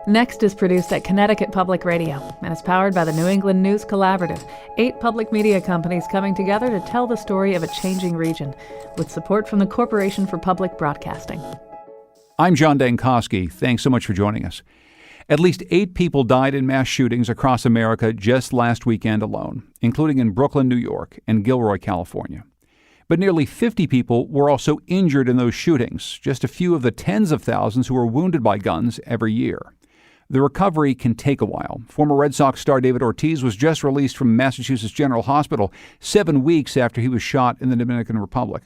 Next is produced at Connecticut Public Radio and is powered by the New England News Collaborative, 8 public media companies coming together to tell the story of a changing region, with support from the Corporation for Public Broadcasting. I'm John Dankosky. Thanks so much for joining us. At least 8 people died in mass shootings across America just last weekend alone, including in Brooklyn, New York, and Gilroy, California. But nearly 50 people were also injured in those shootings, just a few of the tens of thousands who are wounded by guns every year. The recovery can take a while. Former Red Sox star David Ortiz was just released from Massachusetts General Hospital 7 weeks after he was shot in the Dominican Republic.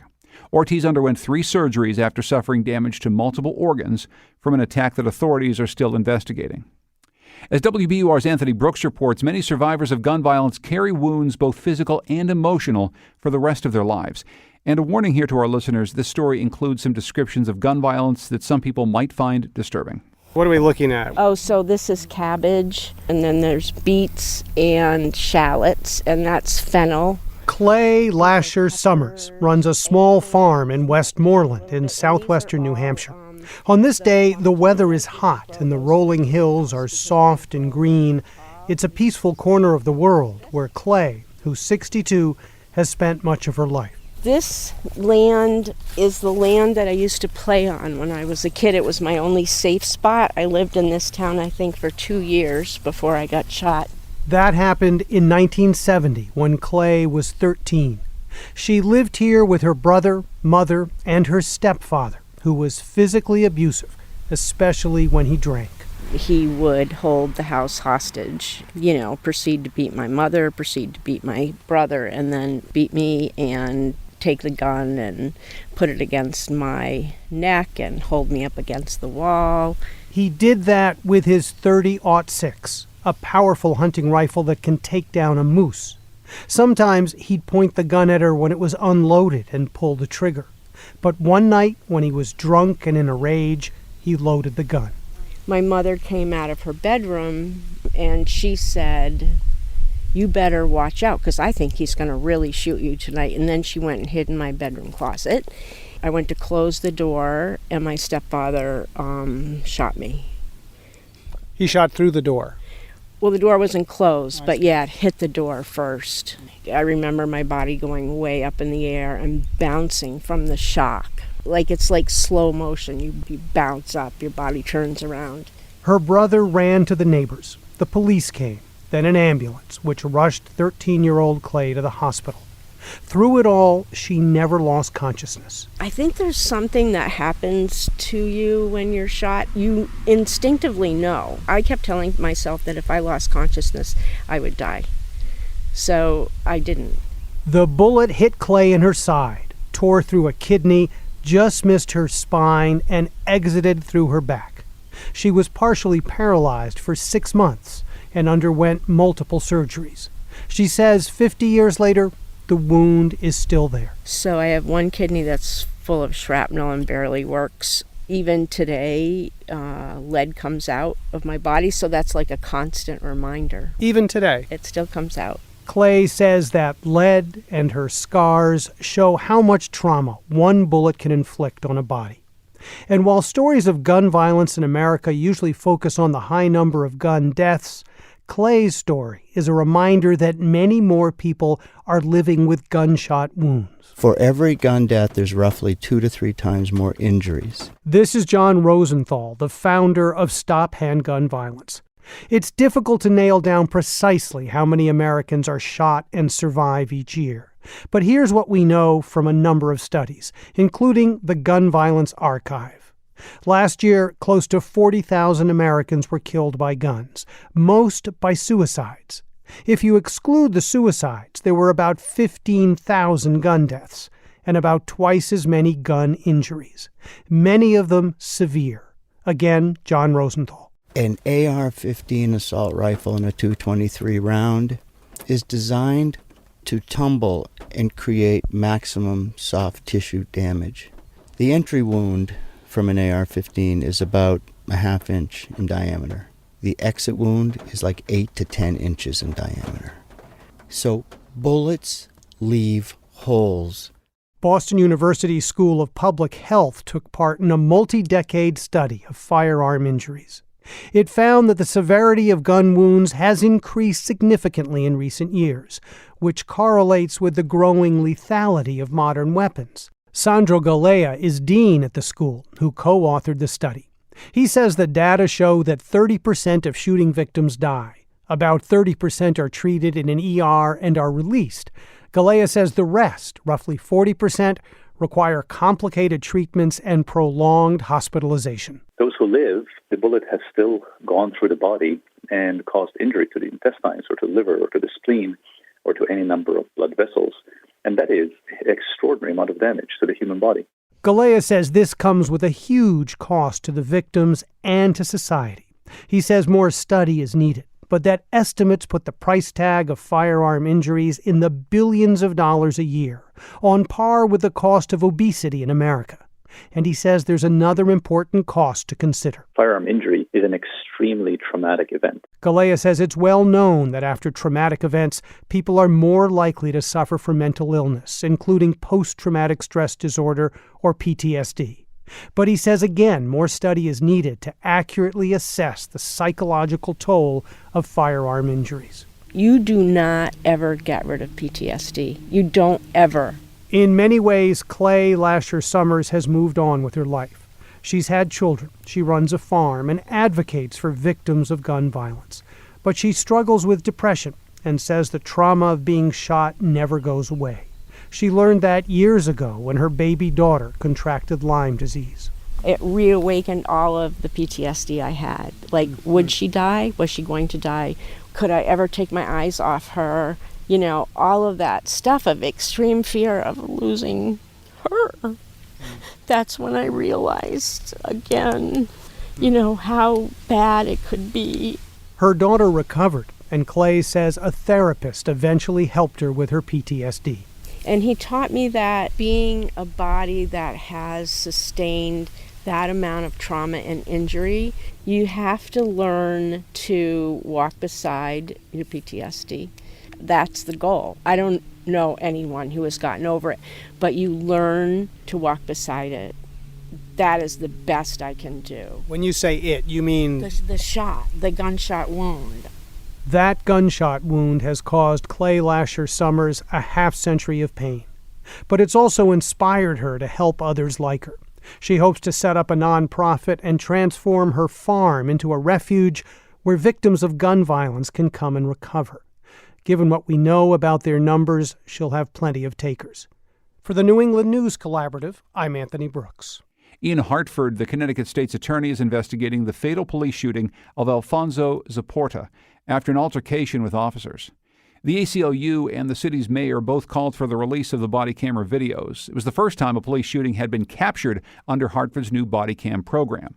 Ortiz underwent 3 surgeries after suffering damage to multiple organs from an attack that authorities are still investigating. As WBUR's Anthony Brooks reports, many survivors of gun violence carry wounds, both physical and emotional, for the rest of their lives. And a warning here to our listeners, this story includes some descriptions of gun violence that some people might find disturbing. What are we looking at? Oh, so this is cabbage, and then there's beets and shallots, and that's fennel. Clay Lasher Summers runs a small farm in Westmoreland in southwestern New Hampshire. On this day, the weather is hot and the rolling hills are soft and green. It's a peaceful corner of the world where Clay, who's 62, has spent much of her life. This land is the land that I used to play on when I was a kid. It was my only safe spot. I lived in this town, I think, for 2 years before I got shot. That happened in 1970 when Clay was 13. She lived here with her brother, mother, and her stepfather, who was physically abusive, especially when he drank. He would hold the house hostage, proceed to beat my mother, proceed to beat my brother, and then beat me and take the gun and put it against my neck and hold me up against the wall. He did that with his .30-06, a powerful hunting rifle that can take down a moose. Sometimes he'd point the gun at her when it was unloaded and pull the trigger. But one night, when he was drunk and in a rage, he loaded the gun. My mother came out of her bedroom and she said, "You better watch out because I think he's going to really shoot you tonight." And then she went and hid in my bedroom closet. I went to close the door and my stepfather shot me. He shot through the door. Well, the door wasn't closed, but yeah, it hit the door first. I remember my body going way up in the air and bouncing from the shock. It's like slow motion. You bounce up, your body turns around. Her brother ran to the neighbors. The police came, then an ambulance, which rushed 13-year-old Clay to the hospital. Through it all, she never lost consciousness. I think there's something that happens to you when you're shot. You instinctively know. I kept telling myself that if I lost consciousness, I would die. So I didn't. The bullet hit Clay in her side, tore through a kidney, just missed her spine, and exited through her back. She was partially paralyzed for 6 months and underwent multiple surgeries. She says 50 years later, the wound is still there. So I have one kidney that's full of shrapnel and barely works. Even today, lead comes out of my body, so that's like a constant reminder. Even today? It still comes out. Clay says that lead and her scars show how much trauma one bullet can inflict on a body. And while stories of gun violence in America usually focus on the high number of gun deaths, Clay's story is a reminder that many more people are living with gunshot wounds. For every gun death, there's roughly 2 to 3 times more injuries. This is John Rosenthal, the founder of Stop Handgun Violence. It's difficult to nail down precisely how many Americans are shot and survive each year. But here's what we know from a number of studies, including the Gun Violence Archive. Last year, close to 40,000 Americans were killed by guns, most by suicides. If you exclude the suicides, there were about 15,000 gun deaths and about twice as many gun injuries, many of them severe. Again, John Rosenthal. An AR-15 assault rifle and a .223 round is designed to tumble and create maximum soft tissue damage. The entry wound from an AR-15 is about a ½ inch in diameter. The exit wound is like 8 to 10 inches in diameter. So bullets leave holes. Boston University School of Public Health took part in a multi-decade study of firearm injuries. It found that the severity of gun wounds has increased significantly in recent years, which correlates with the growing lethality of modern weapons. Sandro Galea is dean at the school, who co-authored the study. He says the data show that 30% of shooting victims die. About 30% are treated in an ER and are released. Galea says the rest, roughly 40%, require complicated treatments and prolonged hospitalization. Those who live, the bullet has still gone through the body and caused injury to the intestines or to the liver or to the spleen or to any number of blood vessels. And that is an extraordinary amount of damage to the human body. Galea says this comes with a huge cost to the victims and to society. He says more study is needed, but that estimates put the price tag of firearm injuries in the billions of dollars a year, on par with the cost of obesity in America. And he says there's another important cost to consider. Firearm injury is an extremely traumatic event. Galea says it's well known that after traumatic events, people are more likely to suffer from mental illness, including post-traumatic stress disorder or PTSD. But he says again, more study is needed to accurately assess the psychological toll of firearm injuries. You do not ever get rid of PTSD. You don't ever. In many ways, Clay Lasher Summers has moved on with her life. She's had children, she runs a farm, and advocates for victims of gun violence. But she struggles with depression and says the trauma of being shot never goes away. She learned that years ago when her baby daughter contracted Lyme disease. It reawakened all of the PTSD I had. Like, would she die? Was she going to die? Could I ever take my eyes off her? You know, all of that stuff of extreme fear of losing her. That's when I realized again, how bad it could be. Her daughter recovered, and Clay says a therapist eventually helped her with her PTSD. And he taught me that being a body that has sustained that amount of trauma and injury, you have to learn to walk beside your PTSD. That's the goal. I don't know anyone who has gotten over it, but you learn to walk beside it. That is the best I can do. When you say it, you mean the gunshot wound. That gunshot wound has caused Clay Lasher Summers a half-century of pain. But it's also inspired her to help others like her. She hopes to set up a nonprofit and transform her farm into a refuge where victims of gun violence can come and recover. Given what we know about their numbers, she'll have plenty of takers. For the New England News Collaborative, I'm Anthony Brooks. In Hartford, the Connecticut State's Attorney is investigating the fatal police shooting of Alfonso Zaporta after an altercation with officers. The ACLU and the city's mayor both called for the release of the body camera videos. It was the first time a police shooting had been captured under Hartford's new body cam program.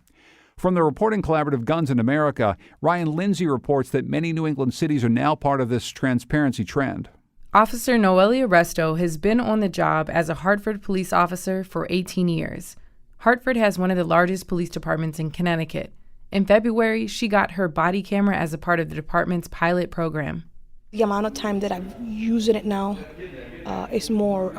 From the reporting collaborative Guns in America, Ryan Lindsay reports that many New England cities are now part of this transparency trend. Officer Noelia Resto has been on the job as a Hartford police officer for 18 years. Hartford has one of the largest police departments in Connecticut. In February, she got her body camera as a part of the department's pilot program. The amount of time that I'm using it now is more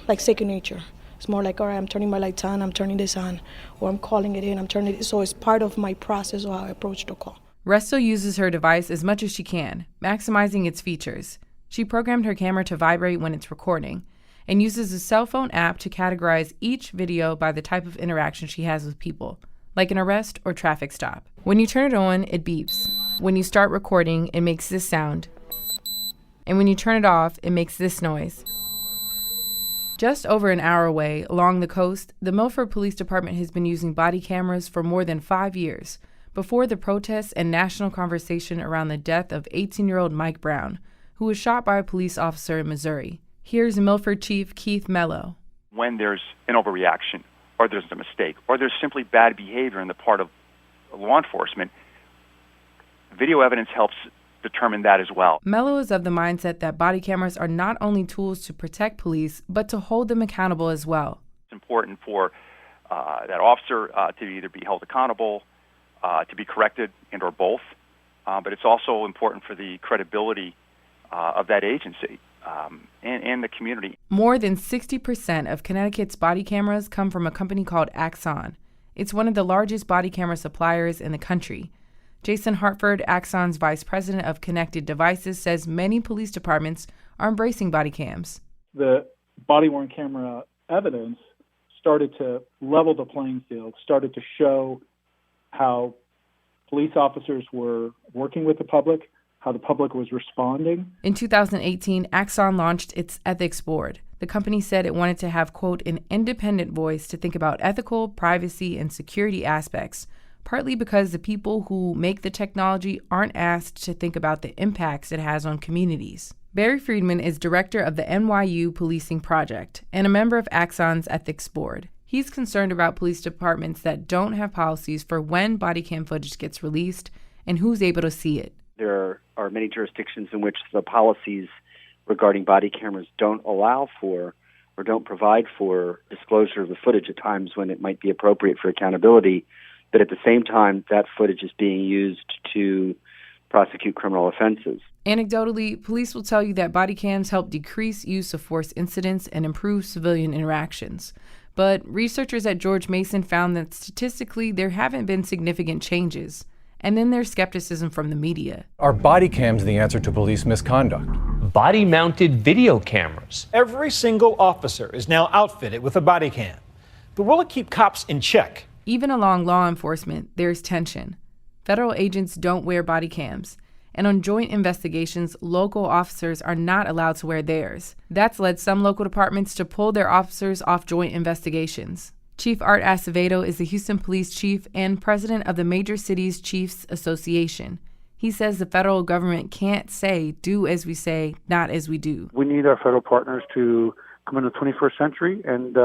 like second nature. It's more like, all right, I'm turning my lights on, I'm turning this on, or I'm calling it in, I'm turning it. So it's part of my process of how I approach the call. Resto uses her device as much as she can, maximizing its features. She programmed her camera to vibrate when it's recording and uses a cell phone app to categorize each video by the type of interaction she has with people, like an arrest or traffic stop. When you turn it on, it beeps. When you start recording, it makes this sound. And when you turn it off, it makes this noise. Just over an hour away, along the coast, the Milford Police Department has been using body cameras for more than 5 years, before the protests and national conversation around the death of 18-year-old Mike Brown, who was shot by a police officer in Missouri. Here's Milford Chief Keith Mello. When there's an overreaction, or there's a mistake, or there's simply bad behavior on the part of law enforcement, video evidence helps determine that as well. Mello is of the mindset that body cameras are not only tools to protect police, but to hold them accountable as well. It's important for that officer to either be held accountable, to be corrected, and or both. But it's also important for the credibility of that agency and the community. More than 60% of Connecticut's body cameras come from a company called Axon. It's one of the largest body camera suppliers in the country. Jason Hartford, Axon's vice president of connected devices, says many police departments are embracing body cams. The body-worn camera evidence started to level the playing field, started to show how police officers were working with the public, how the public was responding. In 2018, Axon launched its ethics board. The company said it wanted to have, quote, an independent voice to think about ethical, privacy, and security aspects, partly because the people who make the technology aren't asked to think about the impacts it has on communities. Barry Friedman is director of the NYU Policing Project and a member of Axon's ethics board. He's concerned about police departments that don't have policies for when body cam footage gets released and who's able to see it. There are many jurisdictions in which the policies regarding body cameras don't allow for or don't provide for disclosure of the footage at times when it might be appropriate for accountability, but at the same time, that footage is being used to prosecute criminal offenses. Anecdotally, police will tell you that body cams help decrease use of force incidents and improve civilian interactions. But researchers at George Mason found that statistically there haven't been significant changes. And then there's skepticism from the media. Are body cams the answer to police misconduct? Body-mounted video cameras. Every single officer is now outfitted with a body cam. But will it keep cops in check? Even along law enforcement, there's tension. Federal agents don't wear body cams. And on joint investigations, local officers are not allowed to wear theirs. That's led some local departments to pull their officers off joint investigations. Chief Art Acevedo is the Houston Police Chief and president of the Major Cities Chiefs Association. He says the federal government can't say, do as we say, not as we do. We need our federal partners to come in the 21st century and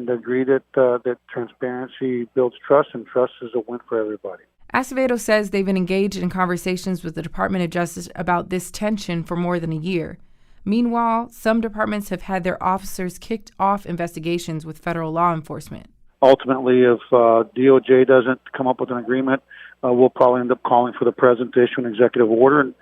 agree that transparency builds trust, and trust is a win for everybody. Acevedo says they've been engaged in conversations with the Department of Justice about this tension for more than a year. Meanwhile, some departments have had their officers kicked off investigations with federal law enforcement. Ultimately, if DOJ doesn't come up with an agreement, we'll probably end up calling for the president to issue an executive order and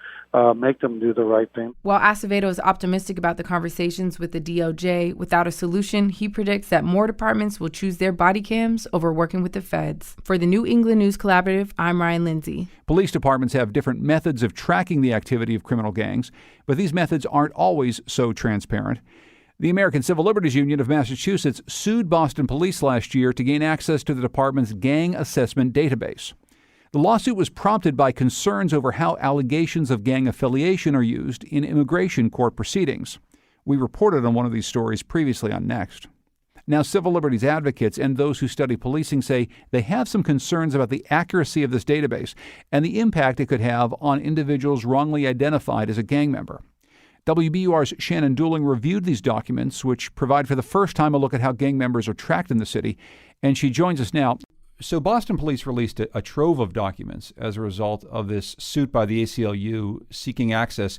make them do the right thing. While Acevedo is optimistic about the conversations with the DOJ, without a solution, he predicts that more departments will choose their body cams over working with the feds. For the New England News Collaborative, I'm Ryan Lindsay. Police departments have different methods of tracking the activity of criminal gangs, but these methods aren't always so transparent. The American Civil Liberties Union of Massachusetts sued Boston Police last year to gain access to the department's gang assessment database. The lawsuit was prompted by concerns over how allegations of gang affiliation are used in immigration court proceedings. We reported on one of these stories previously on Next. Now, civil liberties advocates and those who study policing say they have some concerns about the accuracy of this database and the impact it could have on individuals wrongly identified as a gang member. WBUR's Shannon Dooling reviewed these documents, which provide for the first time a look at how gang members are tracked in the city, and she joins us now. So Boston Police released a trove of documents as a result of this suit by the ACLU seeking access.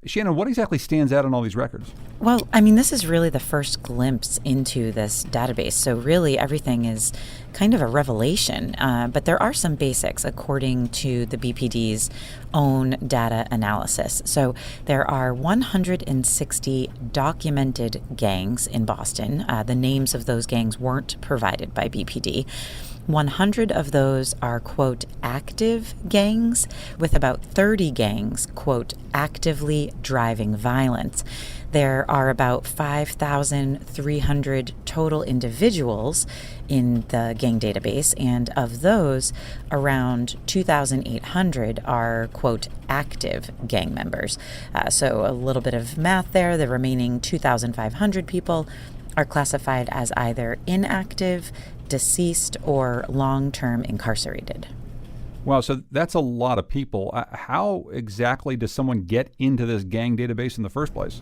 Shannon, what exactly stands out on all these records? Well, I mean, this is really the first glimpse into this database. So really everything is kind of a revelation. But there are some basics according to the BPD's own data analysis. So there are 160 documented gangs in Boston. The names of those gangs weren't provided by BPD. 100 of those are, quote, active gangs, with about 30 gangs, quote, actively driving violence. There are about 5,300 total individuals in the gang database, and of those, around 2,800 are, quote, active gang members. So a little bit of math there. The remaining 2,500 people are classified as either inactive, deceased, or long-term incarcerated. Wow, so that's a lot of people. How exactly does someone get into this gang database in the first place?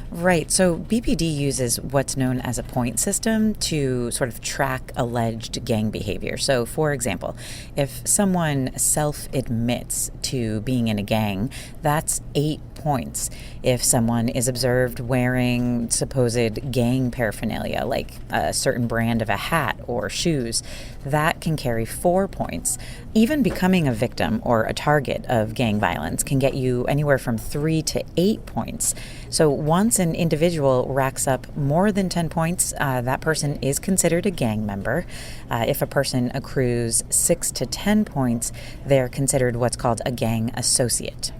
Right. So BPD uses what's known as a point system to sort of track alleged gang behavior. So, for example, if someone self-admits to being in a gang, that's 8 points if someone is observed wearing supposed gang paraphernalia, like a certain brand of a hat or shoes. That can carry 4 points. Even becoming a victim or a target of gang violence can get you anywhere from 3 to 8 points. So once an individual racks up more than 10 points, that person is considered a gang member. If a person accrues 6 to 10 points, they're considered what's called a gang associate.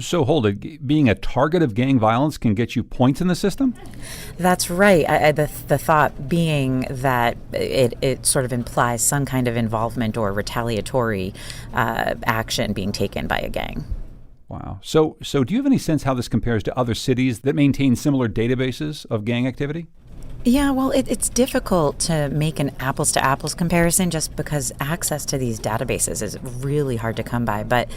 So hold it, being a target of gang violence can get you points in the system? That's right. The thought being that it sort of implies some kind of involvement or retaliatory action being taken by a gang. Wow. So do you have any sense how this compares to other cities that maintain similar databases of gang activity? Yeah, well, it's difficult to make an apples-to-apples comparison just because access to these databases is really hard to come by. But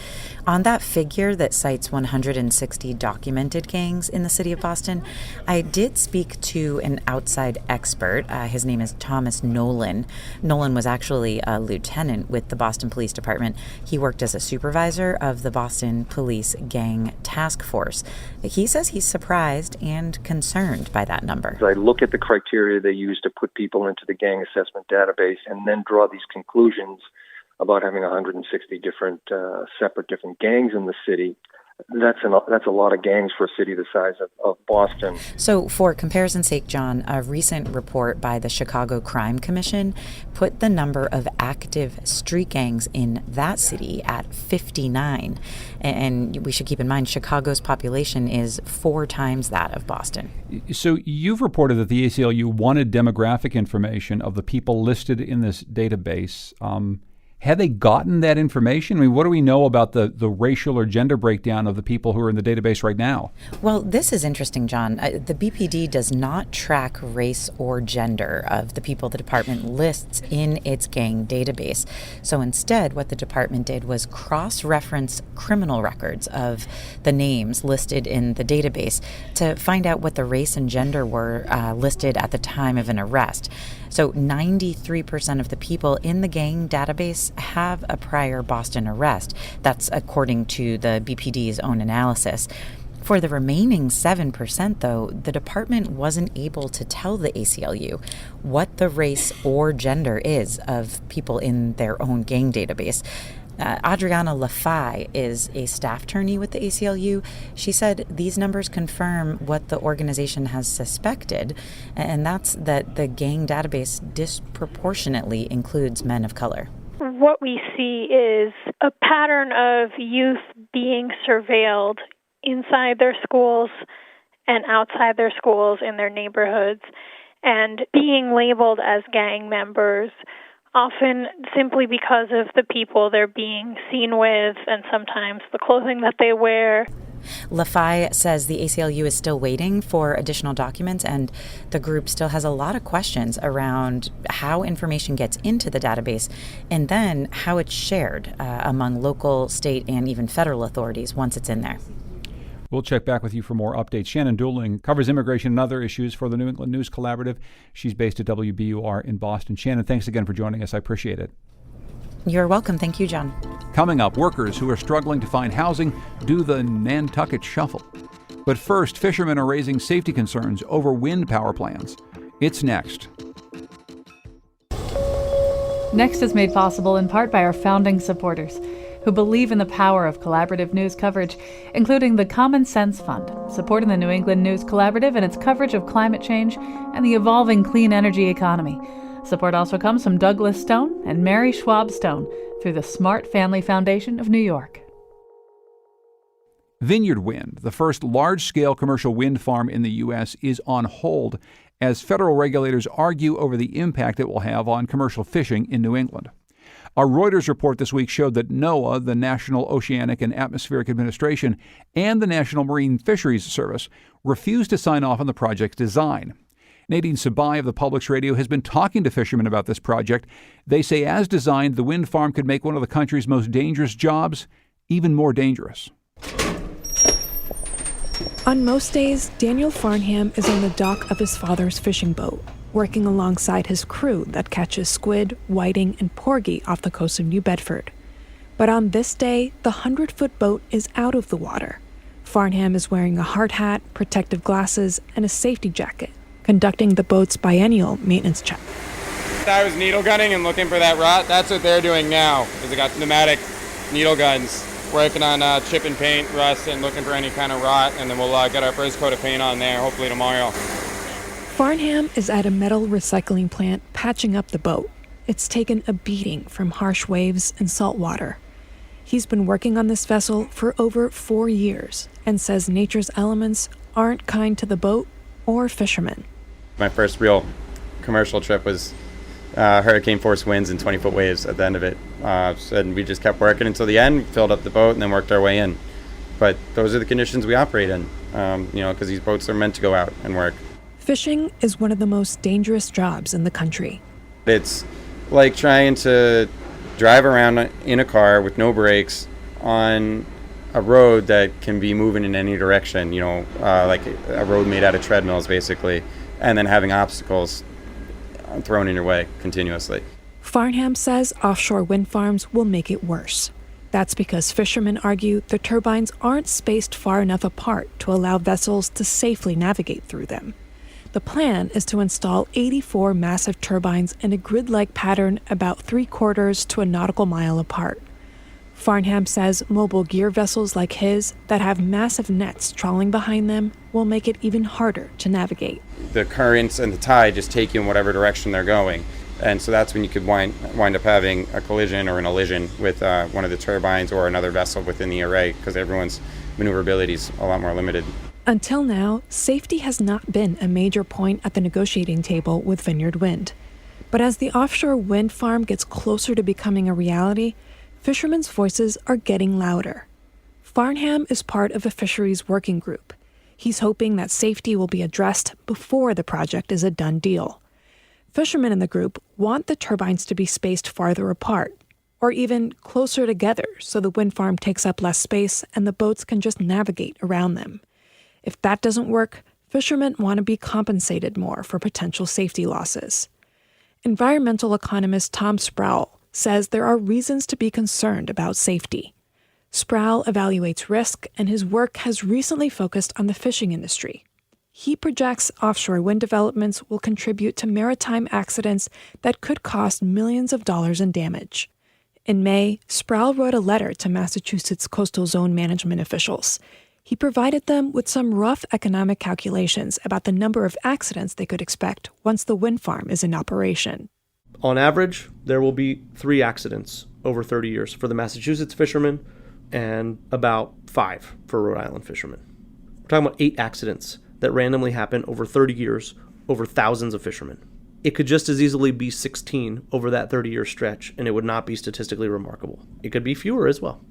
on that figure that cites 160 documented gangs in the city of Boston, I did speak to an outside expert. His name is Thomas Nolan. Nolan was actually a lieutenant with the Boston Police Department. He worked as a supervisor of the Boston Police Gang Task Force. He says he's surprised and concerned by that number. I look at the criteria they use to put people into the gang assessment database and then draw these conclusions about having 160 different separate gangs in the city. That's a lot of gangs for a city the size of Boston. So for comparison's sake, John, a recent report by the Chicago Crime Commission put the number of active street gangs in that city at 59. And we should keep in mind Chicago's population is 4 times that of Boston. So you've reported that the ACLU wanted demographic information of the people listed in this database. Had they gotten that information? I mean, what do we know about the racial or gender breakdown of the people who are in the database right now? Well, this is interesting, John. The BPD does not track race or gender of the people the department lists in its gang database. So instead, what the department did was cross-reference criminal records of the names listed in the database to find out what the race and gender were listed at the time of an arrest. So 93% of the people in the gang database have a prior Boston arrest. That's according to the BPD's own analysis. For the remaining 7%, though, the department wasn't able to tell the ACLU what the race or gender is of people in their own gang database. Adriana Lafay is a staff attorney with the ACLU. She said these numbers confirm what the organization has suspected, and that's that the gang database disproportionately includes men of color. What we see is a pattern of youth being surveilled inside their schools and outside their schools in their neighborhoods and being labeled as gang members, often simply because of the people they're being seen with and sometimes the clothing that they wear. Lafay says the ACLU is still waiting for additional documents, and the group still has a lot of questions around how information gets into the database and then how it's shared among local, state, and even federal authorities once it's in there. We'll check back with you for more updates. Shannon Dooling covers immigration and other issues for the New England News Collaborative. She's based at WBUR in Boston. Shannon, thanks again for joining us. I appreciate it. You're welcome. Thank you, John. Coming up, workers who are struggling to find housing do the Nantucket Shuffle. But first, fishermen are raising safety concerns over wind power plants. It's next. Next is made possible in part by our founding supporters, who believe in the power of collaborative news coverage, including the Common Sense Fund, supporting the New England News Collaborative and its coverage of climate change and the evolving clean energy economy. Support also comes from Douglas Stone and Mary Schwab Stone through the Smart Family Foundation of New York. Vineyard Wind, the first large-scale commercial wind farm in the U.S., is on hold as federal regulators argue over the impact it will have on commercial fishing in New England. A Reuters report this week showed that NOAA, the National Oceanic and Atmospheric Administration, and the National Marine Fisheries Service refused to sign off on the project's design. Nadine Sabai of the Publix Radio has been talking to fishermen about this project. They say, as designed, the wind farm could make one of the country's most dangerous jobs even more dangerous. On most days, Daniel Farnham is on the dock of his father's fishing boat, working alongside his crew that catches squid, whiting, and porgy off the coast of New Bedford. But on this day, the 100-foot boat is out of the water. Farnham is wearing a hard hat, protective glasses, and a safety jacket, conducting the boat's biennial maintenance check. I was needle gunning and looking for that rot. That's what they're doing now, because they got pneumatic needle guns, working on chip and paint, rust, and looking for any kind of rot, and then we'll get our first coat of paint on there, hopefully tomorrow. Farnham is at a metal recycling plant patching up the boat. It's taken a beating from harsh waves and salt water. He's been working on this vessel for over 4 years and says nature's elements aren't kind to the boat or fishermen. My first real commercial trip was hurricane force winds and 20-foot waves at the end of it. And we just kept working until the end, filled up the boat, and then worked our way in. But those are the conditions we operate in, because these boats are meant to go out and work. Fishing is one of the most dangerous jobs in the country. It's like trying to drive around in a car with no brakes on a road that can be moving in any direction, like a road made out of treadmills, basically, and then having obstacles thrown in your way continuously. Farnham says offshore wind farms will make it worse. That's because fishermen argue the turbines aren't spaced far enough apart to allow vessels to safely navigate through them. The plan is to install 84 massive turbines in a grid-like pattern about 3/4 to a nautical mile apart. Farnham says mobile gear vessels like his that have massive nets trawling behind them will make it even harder to navigate. The currents and the tide just take you in whatever direction they're going. And so that's when you could wind up having a collision or an elision with one of the turbines or another vessel within the array, because everyone's maneuverability is a lot more limited. Until now, safety has not been a major point at the negotiating table with Vineyard Wind. But as the offshore wind farm gets closer to becoming a reality, fishermen's voices are getting louder. Farnham is part of a fisheries working group. He's hoping that safety will be addressed before the project is a done deal. Fishermen in the group want the turbines to be spaced farther apart, or even closer together so the wind farm takes up less space and the boats can just navigate around them. If that doesn't work, fishermen want to be compensated more for potential safety losses. Environmental economist Tom Sproul says there are reasons to be concerned about safety. Sproul evaluates risk, and his work has recently focused on the fishing industry. He projects offshore wind developments will contribute to maritime accidents that could cost millions of dollars in damage. In May, Sproul wrote a letter to Massachusetts coastal zone management officials. He provided them with some rough economic calculations about the number of accidents they could expect once the wind farm is in operation. On average, there will be 3 accidents over 30 years for the Massachusetts fishermen and about 5 for Rhode Island fishermen. We're talking about 8 accidents that randomly happen over 30 years over thousands of fishermen. It could just as easily be 16 over that 30-year stretch, and it would not be statistically remarkable. It could be fewer as well.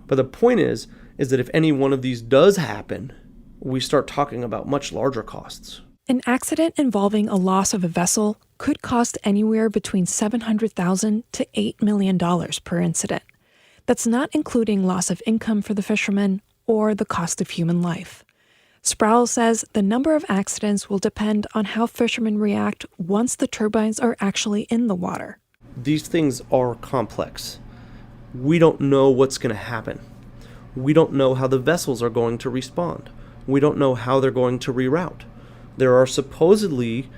But the point is that if any one of these does happen, we start talking about much larger costs. An accident involving a loss of a vessel could cost anywhere between $700,000 to $8 million per incident. That's not including loss of income for the fishermen or the cost of human life. Sproul says the number of accidents will depend on how fishermen react once the turbines are actually in the water. These things are complex. We don't know what's going to happen. We don't know how the vessels are going to respond. We don't know how they're going to reroute. There are supposedly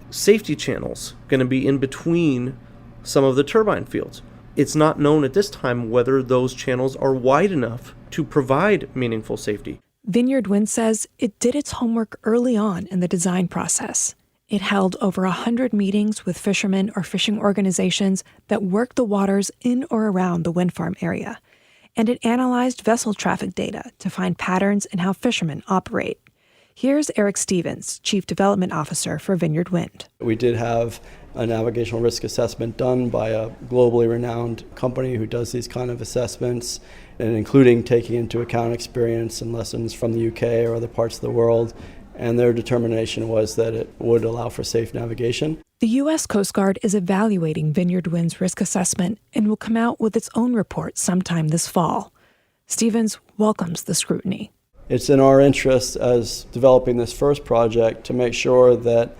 safety channels going to be in between some of the turbine fields. It's not known at this time whether those channels are wide enough to provide meaningful safety. Vineyard Wind says it did its homework early on in the design process. It held over 100 meetings with fishermen or fishing organizations that work the waters in or around the wind farm area. And it analyzed vessel traffic data to find patterns in how fishermen operate. Here's Eric Stevens, Chief Development Officer for Vineyard Wind. We did have a navigational risk assessment done by a globally renowned company who does these kind of assessments, and including taking into account experience and lessons from the UK or other parts of the world. And their determination was that it would allow for safe navigation. The U.S. Coast Guard is evaluating Vineyard Wind's risk assessment and will come out with its own report sometime this fall. Stevens welcomes the scrutiny. It's in our interest as developing this first project to make sure that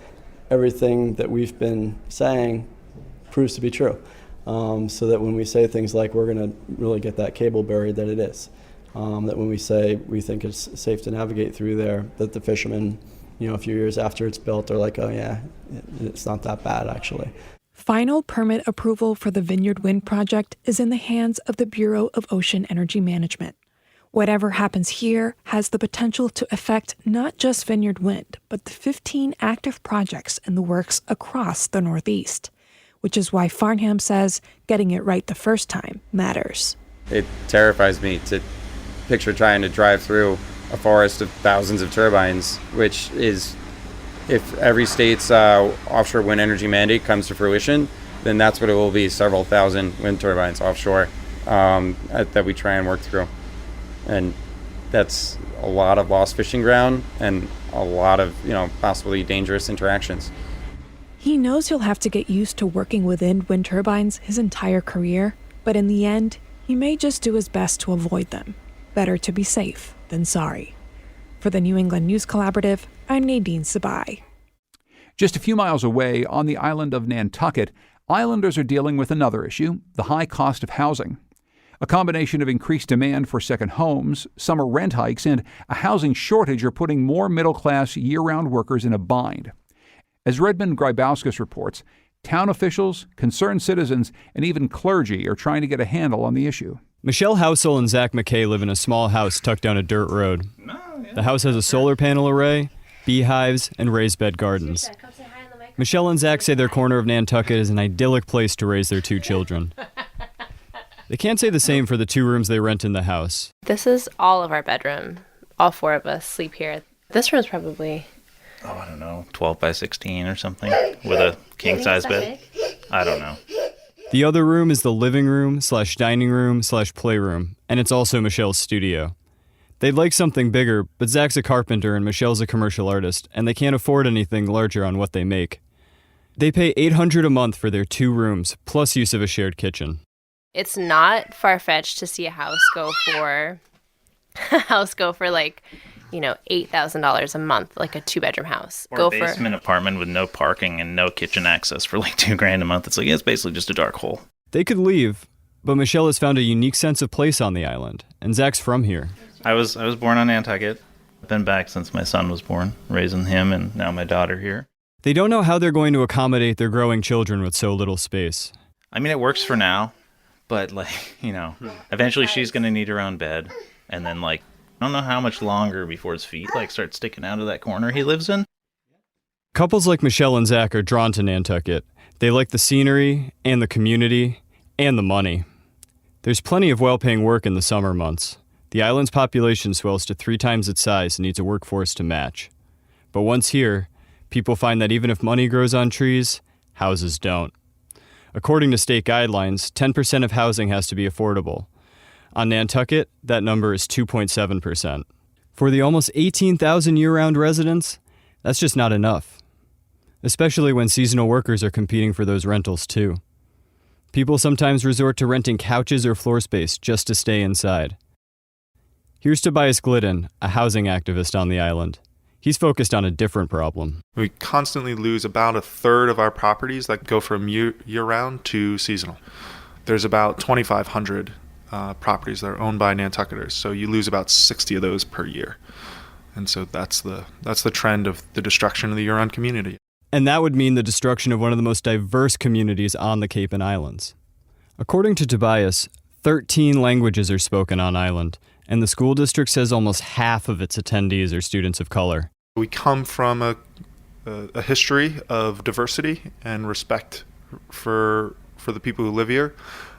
everything that we've been saying proves to be true, so that when we say things like we're going to really get that cable buried, that it is. that when we say we think it's safe to navigate through there, that the fishermen, a few years after it's built, are like, oh yeah, it's not that bad actually. Final permit approval for the Vineyard Wind project is in the hands of the Bureau of Ocean Energy Management. Whatever happens here has the potential to affect not just Vineyard Wind, but the 15 active projects in the works across the Northeast, which is why Farnham says getting it right the first time matters. It terrifies me to picture trying to drive through a forest of thousands of turbines, which is, if every state's offshore wind energy mandate comes to fruition, then that's what it will be, several thousand wind turbines offshore that we try and work through. And that's a lot of lost fishing ground and a lot of, possibly dangerous interactions. He knows he'll have to get used to working within wind turbines his entire career, but in the end, he may just do his best to avoid them. Better to be safe than sorry. For the New England News Collaborative, I'm Nadine Sabai. Just a few miles away, on the island of Nantucket, islanders are dealing with another issue, the high cost of housing. A combination of increased demand for second homes, summer rent hikes, and a housing shortage are putting more middle-class year-round workers in a bind. As Redmond Grybauskas reports, town officials, concerned citizens, and even clergy are trying to get a handle on the issue. Michelle Housel and Zach McKay live in a small house tucked down a dirt road. The house has a solar panel array, beehives, and raised bed gardens. Michelle and Zach say their corner of Nantucket is an idyllic place to raise their 2 children. They can't say the same for the 2 rooms they rent in the house. This is all of our bedroom. All 4 of us sleep here. This room's probably, 12 by 16 or something with a king-size bed. I don't know. The other room is the living room / dining room / playroom, and it's also Michelle's studio. They'd like something bigger, but Zach's a carpenter and Michelle's a commercial artist, and they can't afford anything larger on what they make. They pay $800 a month for their 2 rooms, plus use of a shared kitchen. it's not far-fetched to see a house go for like, you know, $8,000 a month, like a 2-bedroom house. Or a basement apartment with no parking and no kitchen access for like $2,000 a month. It's like, it's basically just a dark hole. They could leave, but Michelle has found a unique sense of place on the island, and Zach's from here. I was born on Nantucket. I've been back since my son was born, raising him and now my daughter here. They don't know how they're going to accommodate their growing children with so little space. I mean, it works for now, but like, you know, eventually she's going to need her own bed. And then like, I don't know how much longer before his feet like start sticking out of that corner he lives in. Couples like Michelle and Zach are drawn to Nantucket. They like the scenery and the community and the money. There's plenty of well-paying work in the summer months. The island's population swells to 3 times its size and needs a workforce to match. But once here, people find that even if money grows on trees, houses don't. According to state guidelines, 10% of housing has to be affordable. On Nantucket, that number is 2.7%. For the almost 18,000 year-round residents, that's just not enough. Especially when seasonal workers are competing for those rentals too. People sometimes resort to renting couches or floor space just to stay inside. Here's Tobias Glidden, a housing activist on the island. He's focused on a different problem. We constantly lose about a third of our properties that go from year-round to seasonal. There's about 2,500 properties that are owned by Nantucketers, so you lose about 60 of those per year. And so that's the trend of the destruction of the year-round community. And that would mean the destruction of one of the most diverse communities on the Cape and Islands. According to Tobias, 13 languages are spoken on island, and the school district says almost half of its attendees are students of color. We come from a history of diversity and respect for the people who live here.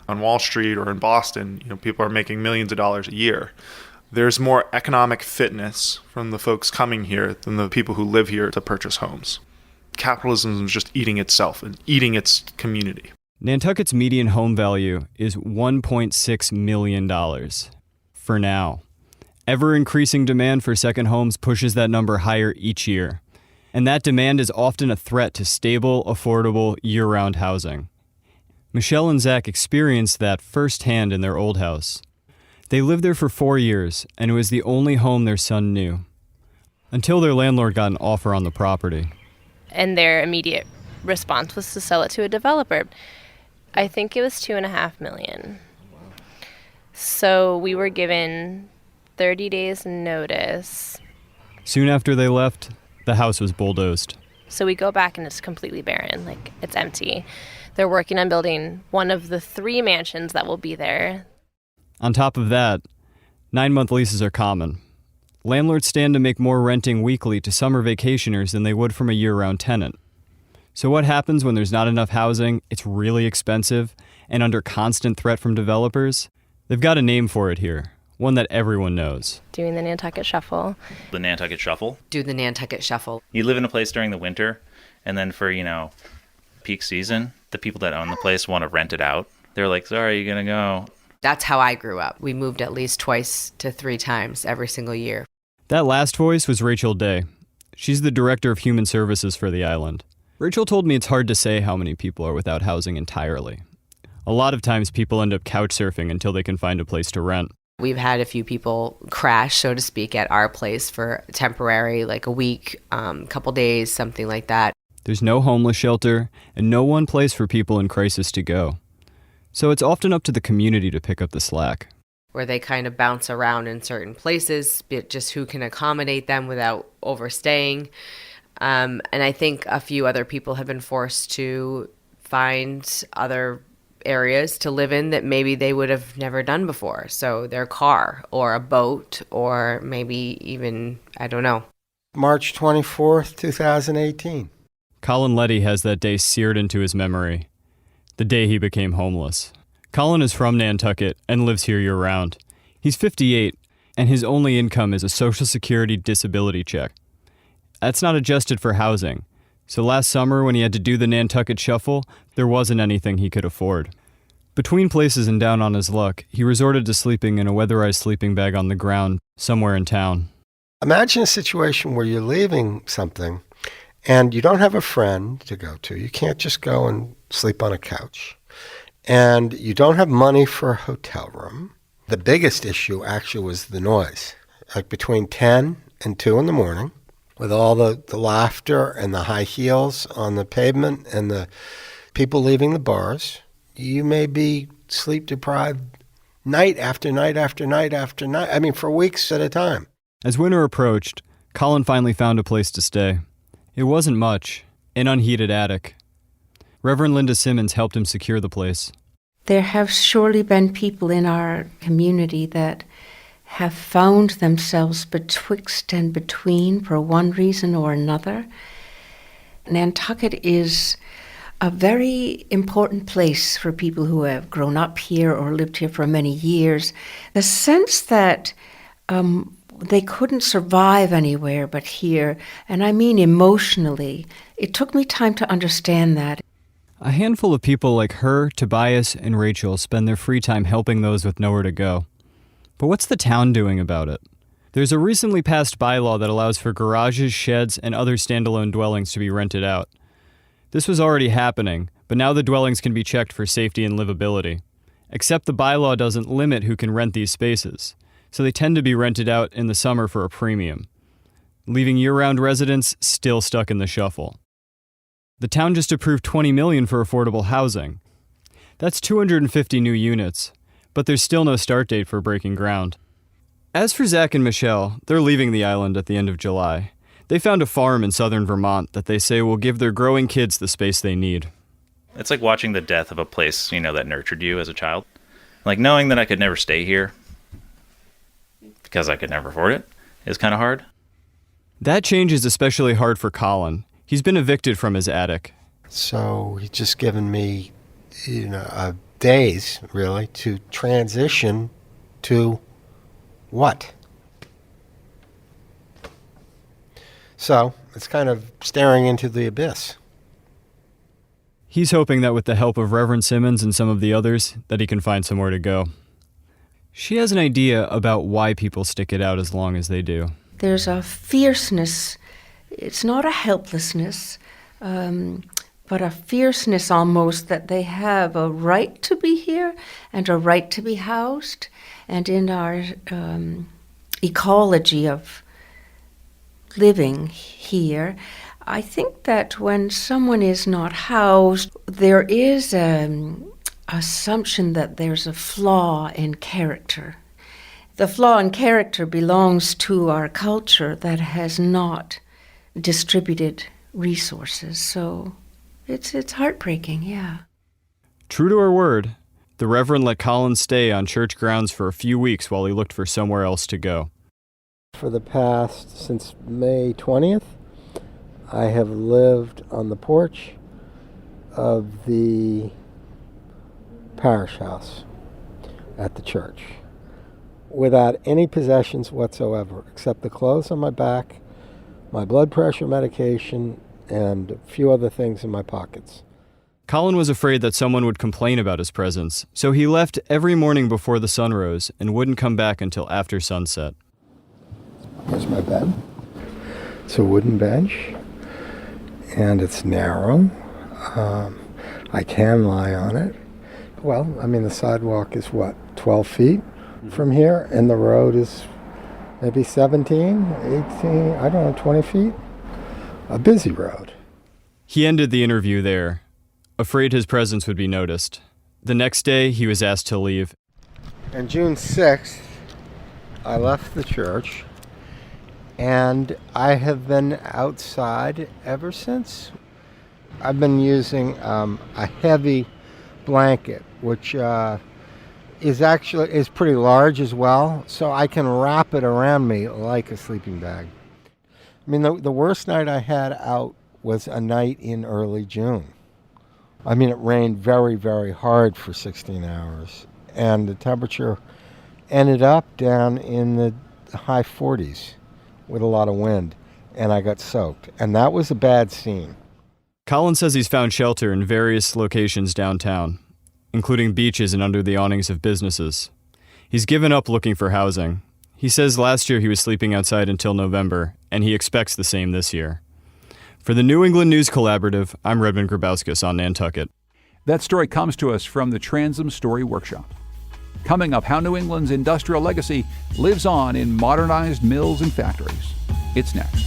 On Wall Street or in Boston, you know, people are making millions of dollars a year. There's more economic fitness from the folks coming here than the people who live here to purchase homes. Capitalism is just eating itself and eating its community. Nantucket's median home value is $1.6 million. For now. Ever-increasing demand for second homes pushes that number higher each year. And that demand is often a threat to stable, affordable, year-round housing. Michelle and Zach experienced that firsthand in their old house. They lived there for 4 years, and it was the only home their son knew. Until their landlord got an offer on the property. And their immediate response was to sell it to a developer. I think it was $2.5 million. So we were given 30 days notice. Soon after they left, the house was bulldozed. So we go back and it's completely barren, like it's empty. They're working on building one of the 3 mansions that will be there. On top of that, 9-month leases are common. Landlords stand to make more renting weekly to summer vacationers than they would from a year-round tenant. So what happens when there's not enough housing, it's really expensive, and under constant threat from developers? They've got a name for it here, one that everyone knows. Doing the Nantucket Shuffle. The Nantucket Shuffle. Do the Nantucket Shuffle. You live in a place during the winter, and then for, peak season, the people that own the place want to rent it out. They're like, sorry, you're going to go. That's how I grew up. We moved at least 2 to 3 times every single year. That last voice was Rachel Day. She's the director of human services for the island. Rachel told me it's hard to say how many people are without housing entirely. A lot of times people end up couch surfing until they can find a place to rent. We've had a few people crash, so to speak, at our place for temporary, like a week, couple days, something like that. There's no homeless shelter and no one place for people in crisis to go. So it's often up to the community to pick up the slack. Where they kind of bounce around in certain places, but just who can accommodate them without overstaying. And I think a few other people have been forced to find other areas to live in that maybe they would have never done before. So their car or a boat or maybe even, I don't know. March 24th, 2018. Colin Letty has that day seared into his memory. The day he became homeless. Colin is from Nantucket and lives here year-round. He's 58, and his only income is a Social Security disability check. That's not adjusted for housing. So last summer, when he had to do the Nantucket Shuffle, there wasn't anything he could afford. Between places and down on his luck, he resorted to sleeping in a weatherized sleeping bag on the ground somewhere in town. Imagine a situation where you're leaving something and you don't have a friend to go to. You can't just go and sleep on a couch. And you don't have money for a hotel room. The biggest issue actually was the noise. Like between 10 and 2 in the morning, with all the laughter and the high heels on the pavement and the people leaving the bars, you may be sleep deprived night after night after night after night. I mean, for weeks at a time. As winter approached, Colin finally found a place to stay. It wasn't much, an unheated attic. Reverend Linda Simmons helped him secure the place. There have surely been people in our community that have found themselves betwixt and between for one reason or another. Nantucket is a very important place for people who have grown up here or lived here for many years. The sense that they couldn't survive anywhere but here, and I mean emotionally, it took me time to understand that. A handful of people like her, Tobias, and Rachel spend their free time helping those with nowhere to go. But what's the town doing about it? There's a recently passed bylaw that allows for garages, sheds, and other standalone dwellings to be rented out. This was already happening, but now the dwellings can be checked for safety and livability. Except the bylaw doesn't limit who can rent these spaces, so they tend to be rented out in the summer for a premium, leaving year-round residents still stuck in the shuffle. The town just approved $20 million for affordable housing. That's 250 new units, but there's still no start date for breaking ground. As for Zach and Michelle, they're leaving the island at the end of July. They found a farm in southern Vermont that they say will give their growing kids the space they need. It's like watching the death of a place, that nurtured you as a child. Like knowing that I could never stay here because I could never afford it is kind of hard. That change is especially hard for Colin. He's been evicted from his attic. So he's just given me, days, really, to transition to what? So it's kind of staring into the abyss. He's hoping that with the help of Reverend Simmons and some of the others, that he can find somewhere to go. She has an idea about why people stick it out as long as they do. There's a fierceness. It's not a helplessness, but a fierceness almost that they have a right to be here and a right to be housed. And in our ecology of living here, I think that when someone is not housed, there is an assumption that there's a flaw in character. The flaw in character belongs to our culture that has not distributed resources. So it's heartbreaking, yeah. True to her word, the Reverend let Colin stay on church grounds for a few weeks while he looked for somewhere else to go. For the past, since May 20th, I have lived on the porch of the parish house at the church without any possessions whatsoever, except the clothes on my back, my blood pressure medication, and a few other things in my pockets. Colin was afraid that someone would complain about his presence, so he left every morning before the sun rose and wouldn't come back until after sunset. Here's my bed. It's a wooden bench, and it's narrow. I can lie on it. Well, I mean, the sidewalk is, 12 feet from here, and the road is maybe 17, 18, 20 feet. A busy road. He ended the interview there, afraid his presence would be noticed. The next day, he was asked to leave. On June 6th, I left the church, and I have been outside ever since. I've been using a heavy blanket, which is pretty large as well, so I can wrap it around me like a sleeping bag. I mean, the worst night I had out was a night in early June. I mean, it rained very, very hard for 16 hours, and the temperature ended up down in the high 40s with a lot of wind, and I got soaked, and that was a bad scene. Colin says he's found shelter in various locations downtown, including beaches and under the awnings of businesses. He's given up looking for housing. He says last year he was sleeping outside until November, and he expects the same this year. For the New England News Collaborative, I'm Redmond Grabowskis on Nantucket. That story comes to us from the Transom Story Workshop. Coming up, how New England's industrial legacy lives on in modernized mills and factories. It's next.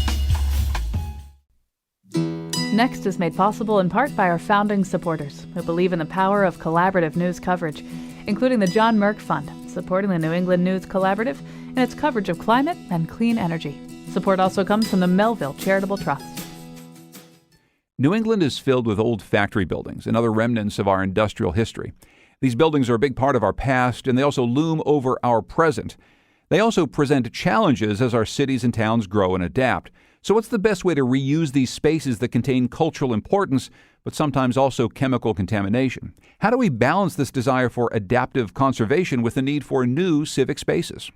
Next is made possible in part by our founding supporters who believe in the power of collaborative news coverage, including the John Merck Fund, supporting the New England News Collaborative in its coverage of climate and clean energy. Support also comes from the Melville Charitable Trust. New England is filled with old factory buildings and other remnants of our industrial history. These buildings are a big part of our past, and they also loom over our present. They also present challenges as our cities and towns grow and adapt. So what's the best way to reuse these spaces that contain cultural importance, but sometimes also chemical contamination? How do we balance this desire for adaptive conservation with the need for new civic spaces?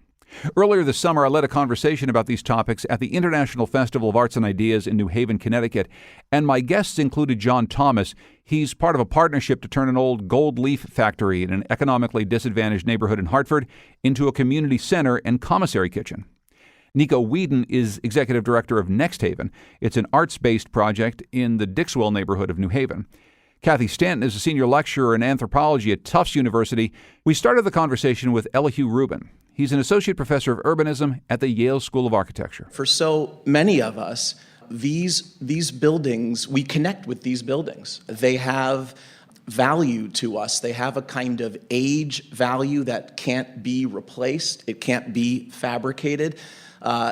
Earlier this summer, I led a conversation about these topics at the International Festival of Arts and Ideas in New Haven, Connecticut, and my guests included John Thomas. He's part of a partnership to turn an old gold leaf factory in an economically disadvantaged neighborhood in Hartford into a community center and commissary kitchen. Nico Whedon is executive director of Next Haven. It's an arts-based project in the Dixwell neighborhood of New Haven. Kathy Stanton is a senior lecturer in anthropology at Tufts University. We started the conversation with Elihu Rubin. He's an associate professor of urbanism at the Yale School of Architecture. For so many of us, these buildings, we connect with these buildings. They have value to us. They have a kind of age value that can't be replaced. It can't be fabricated.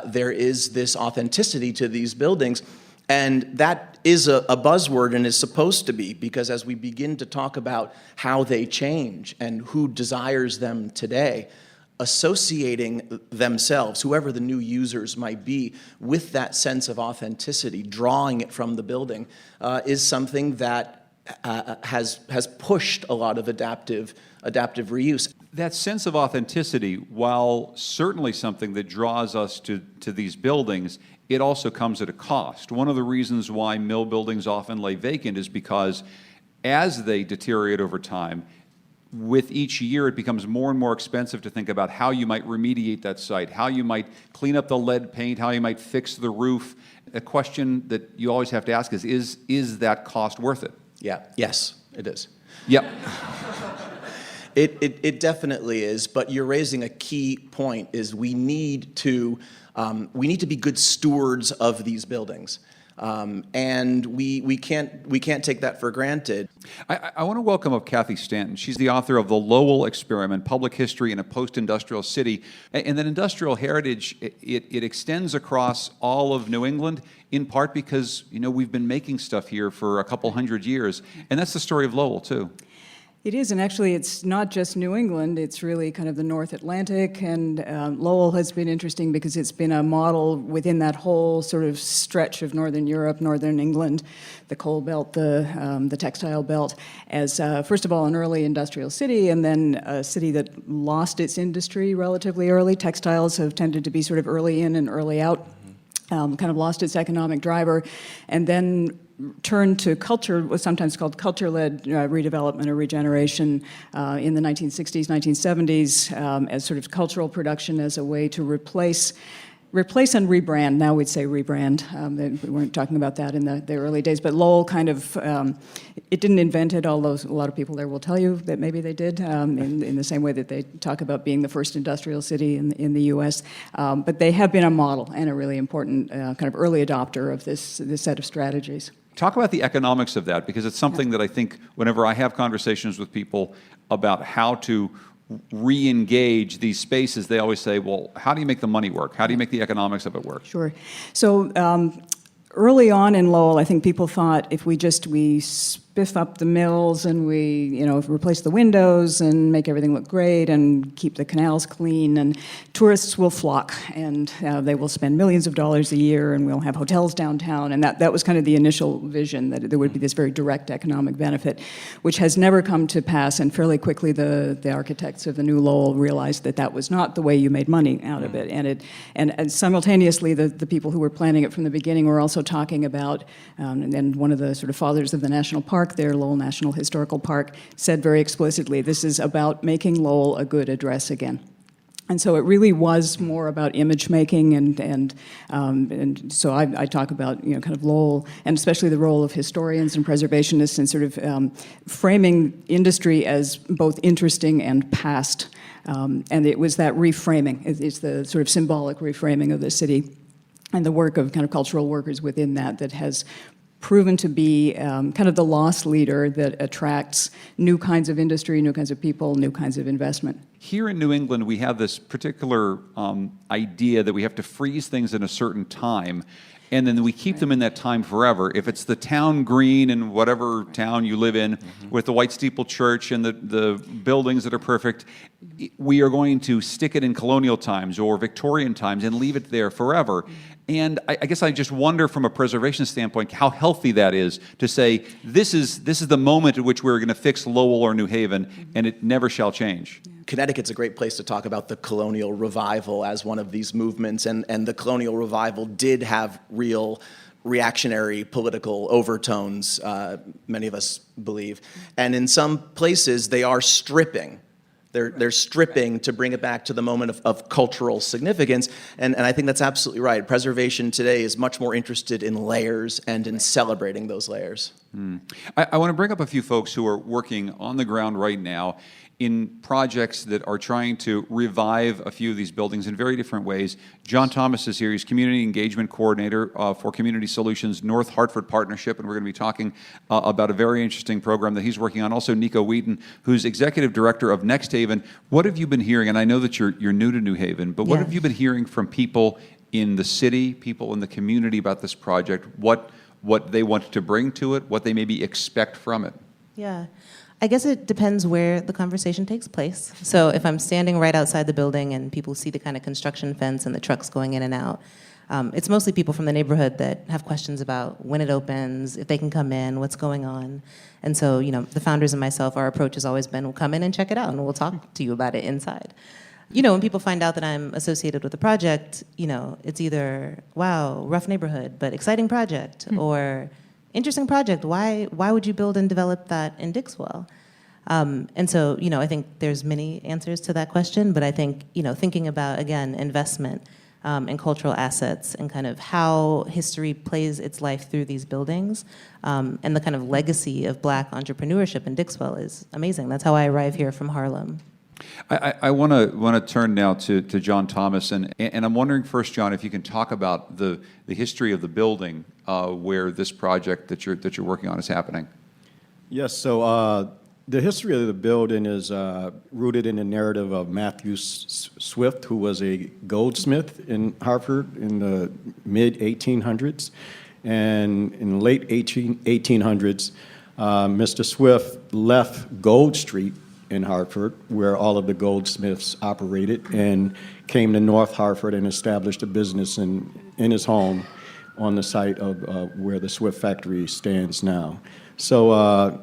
There is this authenticity to these buildings. And that is a buzzword and is supposed to be, because as we begin to talk about how they change and who desires them today, associating themselves, whoever the new users might be, with that sense of authenticity, drawing it from the building, is something that has pushed a lot of adaptive reuse. That sense of authenticity, while certainly something that draws us to these buildings, it also comes at a cost. One of the reasons why mill buildings often lay vacant is because as they deteriorate over time, with each year it becomes more and more expensive to think about how you might remediate that site, how you might clean up the lead paint, how you might fix the roof. A question that you always have to ask is that cost worth it? Yeah. Yes, it is. Yep. It definitely is, but you're raising a key point, is we need to be good stewards of these buildings. And we can't take that for granted. I want to welcome up Kathy Stanton. She's the author of The Lowell Experiment, Public History in a Post-Industrial City. And that industrial heritage, it extends across all of New England, in part because, we've been making stuff here for a couple hundred years. And that's the story of Lowell, too. It is, and actually it's not just New England, it's really kind of the North Atlantic, and Lowell has been interesting because it's been a model within that whole sort of stretch of Northern Europe, Northern England, the coal belt, the textile belt, as first of all an early industrial city, and then a city that lost its industry relatively early. Textiles have tended to be sort of early in and early out, kind of lost its economic driver, and then turned to culture, was sometimes called culture-led redevelopment or regeneration in the 1960s, 1970s, as sort of cultural production as a way to replace and rebrand. Now we'd say rebrand. We weren't talking about that in the early days, but Lowell kind of, it didn't invent it, although a lot of people there will tell you that maybe they did, in the same way that they talk about being the first industrial city in the U.S. But they have been a model and a really important kind of early adopter of this set of strategies. Talk about the economics of that, because it's something that I think whenever I have conversations with people about how to re-engage these spaces, they always say, well, how do you make the money work? How do you make the economics of it work? Sure. So early on in Lowell, I think people thought if we spiff up the mills and we, replace the windows and make everything look great and keep the canals clean, and tourists will flock and they will spend millions of dollars a year and we'll have hotels downtown. And that was kind of the initial vision, that there would be this very direct economic benefit, which has never come to pass. And fairly quickly, the architects of the new Lowell realized that was not the way you made money out of it. And simultaneously, the people who were planning it from the beginning were also talking about, and one of the sort of fathers of the national park there, Lowell National Historical Park, said very explicitly, this is about making Lowell a good address again. And so it really was more about image making, and so I talk about kind of Lowell, and especially the role of historians and preservationists in sort of framing industry as both interesting and past. And it was that reframing. It's the sort of symbolic reframing of the city, and the work of kind of cultural workers within that has proven to be kind of the loss leader that attracts new kinds of industry, new kinds of people, new kinds of investment. Here in New England, we have this particular idea that we have to freeze things in a certain time, and then we keep them in that time forever. If it's the town green in whatever town you live in, with the white steeple church and the buildings that are perfect, we are going to stick it in colonial times or Victorian times and leave it there forever. And I guess I just wonder from a preservation standpoint how healthy that is to say, this is the moment at which we're going to fix Lowell or New Haven, and it never shall change. Connecticut's a great place to talk about the colonial revival as one of these movements, and the colonial revival did have real reactionary political overtones, many of us believe. And in some places, they are stripping. They're stripping to bring it back to the moment of cultural significance, and I think that's absolutely right. Preservation today is much more interested in layers and in celebrating those layers. I want to bring up a few folks who are working on the ground right now in projects that are trying to revive a few of these buildings in very different ways. John Thomas is here. He's Community Engagement Coordinator for Community Solutions North Hartford Partnership, and we're going to be talking about a very interesting program that he's working on. Also, Nico Wheaton, who's Executive Director of Next Haven. What have you been hearing? And I know that you're new to New Haven, but what have you been hearing from people in the city, people in the community about this project, what they want to bring to it, what they maybe expect from it? Yeah. I guess it depends where the conversation takes place. So if I'm standing right outside the building and people see the kind of construction fence and the trucks going in and out, it's mostly people from the neighborhood that have questions about when it opens, if they can come in, what's going on. And so, the founders and myself, our approach has always been, we'll come in and check it out and we'll talk to you about it inside. When people find out that I'm associated with the project, it's either, wow, rough neighborhood, but exciting project, or interesting project. Why would you build and develop that in Dixwell? And so, I think there's many answers to that question, but I think, thinking about, again, investment in cultural assets and kind of how history plays its life through these buildings, and the kind of legacy of Black entrepreneurship in Dixwell is amazing. That's how I arrive here from Harlem. I want to turn now to John Thomas, and I'm wondering first, John, if you can talk about the history of the building where this project that you're working on is happening. Yes. So the history of the building is rooted in the narrative of Matthew Swift, who was a goldsmith in Hartford in the mid 1800s, and in the late 1800s, Mr. Swift left Gold Street in Hartford, where all of the goldsmiths operated, and came to North Hartford and established a business in his home on the site of where the Swift factory stands now. So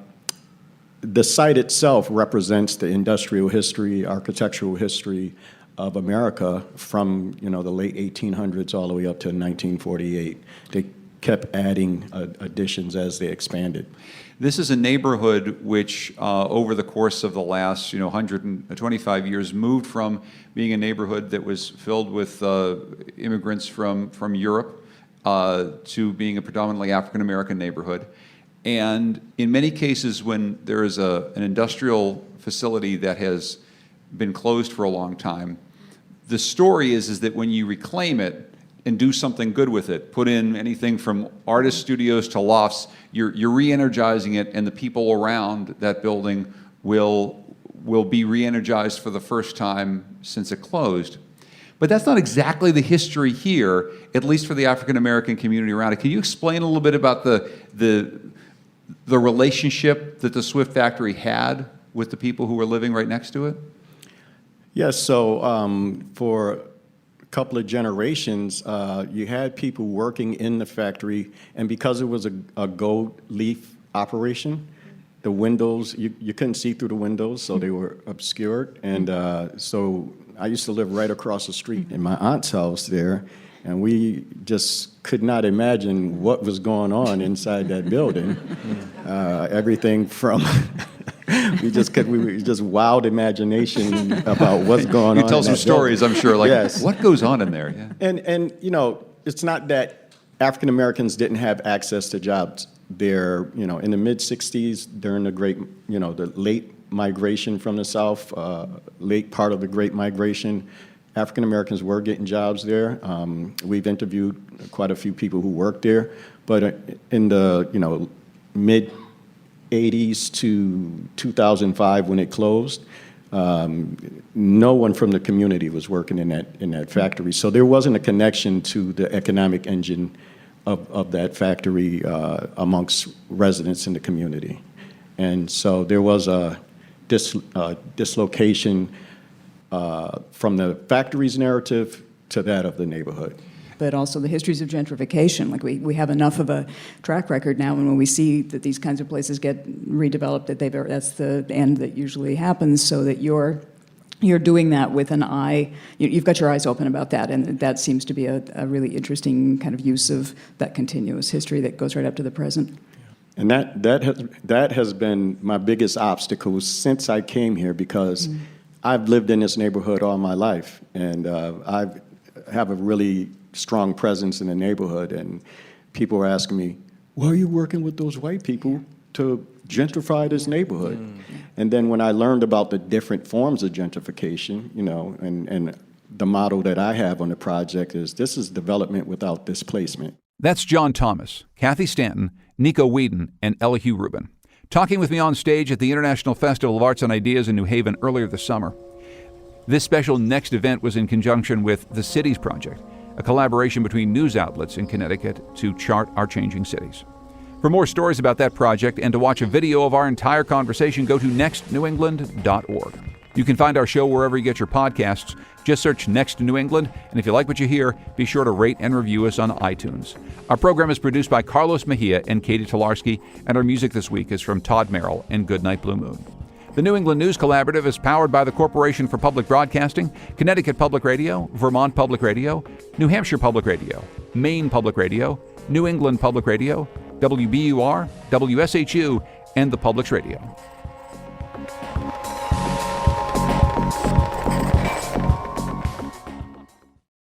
the site itself represents the industrial history, architectural history of America from the late 1800s all the way up to 1948. They kept adding additions as they expanded. This is a neighborhood which, over the course of the last 125 years, moved from being a neighborhood that was filled with immigrants from Europe to being a predominantly African American neighborhood. And in many cases, when there is an industrial facility that has been closed for a long time, the story is that when you reclaim it and do something good with it, put in anything from artist studios to lofts, you're re-energizing it, and the people around that building will be re-energized for the first time since it closed. But that's not exactly the history here, at least for the African American community around it. Can you explain a little bit about the relationship that the Swift factory had with the people who were living right next to it? Yes. So for couple of generations, you had people working in the factory, and because it was a gold leaf operation, the windows, you couldn't see through the windows, so they were obscured. And so I used to live right across the street in my aunt's house there, and we just could not imagine what was going on inside that building. Everything from we just wild imagination about what's going on. You tell some stories, I'm sure, like yes. What goes on in there? Yeah. And it's not that African Americans didn't have access to jobs there. In the mid '60s, during the great, the late migration from the South, late part of the Great Migration, African Americans were getting jobs there. We've interviewed quite a few people who worked there, but in the mid '80s to 2005, when it closed, no one from the community was working in that factory. So there wasn't a connection to the economic engine of that factory amongst residents in the community, and so there was a dislocation from the factory's narrative to that of the neighborhood. But also the histories of gentrification. Like we have enough of a track record now, and when we see that these kinds of places get redeveloped, that's the end that usually happens, so that you're doing that with an eye, you've got your eyes open about that, and that seems to be a really interesting kind of use of that continuous history that goes right up to the present. And that has been my biggest obstacle since I came here, because I've lived in this neighborhood all my life, and I have a really strong presence in the neighborhood, and people are asking me, why are you working with those white people to gentrify this neighborhood? And then when I learned about the different forms of gentrification, and the model that I have on the project is this is development without displacement. That's John Thomas, Kathy Stanton, Nico Whedon, and Elihu Rubin, talking with me on stage at the International Festival of Arts and Ideas in New Haven earlier this summer. This special next event was in conjunction with the Cities Project, a collaboration between news outlets in Connecticut to chart our changing cities. For more stories about that project and to watch a video of our entire conversation, go to nextnewengland.org. You can find our show wherever you get your podcasts. Just search Next New England, and if you like what you hear, be sure to rate and review us on iTunes. Our program is produced by Carlos Mejia and Katie Tolarski, and our music this week is from Todd Merrill and Goodnight Blue Moon. The New England News Collaborative is powered by the Corporation for Public Broadcasting, Connecticut Public Radio, Vermont Public Radio, New Hampshire Public Radio, Maine Public Radio, New England Public Radio, WBUR, WSHU, and the Publics Radio.